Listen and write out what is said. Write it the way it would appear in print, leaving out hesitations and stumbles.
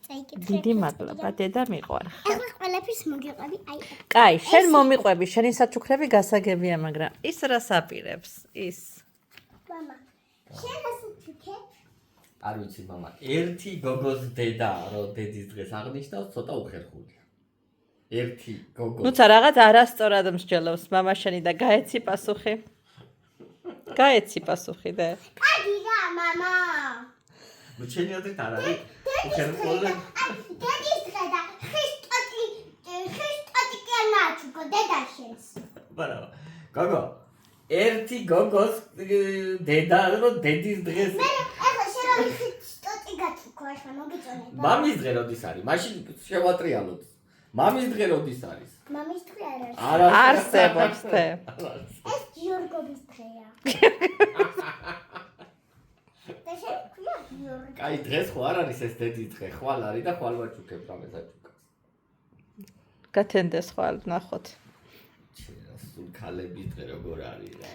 დიდი მადლობა, დედა მიყვარხარ. ახლა ყველაფერს მოგიყვები, აი. კაი, შენ მომიყვები, შენი საჩუქრები გასაგებია, მაგრამ ის რას აპირებს? ის. მამა, შენ ასე ჩუქებ? არ ვიცი, მამა, ერთი გოგოს დედა, რომ დედის დღეს აღნიშნავს, ცოტა უხერხულია. ერთი გოგო. ნუცა რაღაც არასწორად მსჯელობს მამაშენი და გაეცი პასუხი. გაეცი პასუხი და. კარგი რა, მამა. ნუ შენი ოდით არ არის უხერხული. დედის დღე და ხისტოტი კი არ ნაჩუქო დედა შენს. ბარავ. გოგო, ერთი გოგოს დედა, რომ დედის დღეს მე ახლა შენ რომ ხისტოტი გაჩუქო, ახლა მოგიწონება. მამის დღე როდის არის? მაშინ შევატრიალოთ. მამის დღე როდის არის? მამის დღე არ არის. არსებობს თე. ეს გიორგობის დღეა. და შენ ქვია გიორგი. კაი, დღეს ხო არ არის ეს დედის დღე, ხვალ არის და ხვალ ვაჩუქებ რამე საჩუქრს. გათენდეს ხვალ ნახოთ. სულ ქალების დღე როგორ არის რა.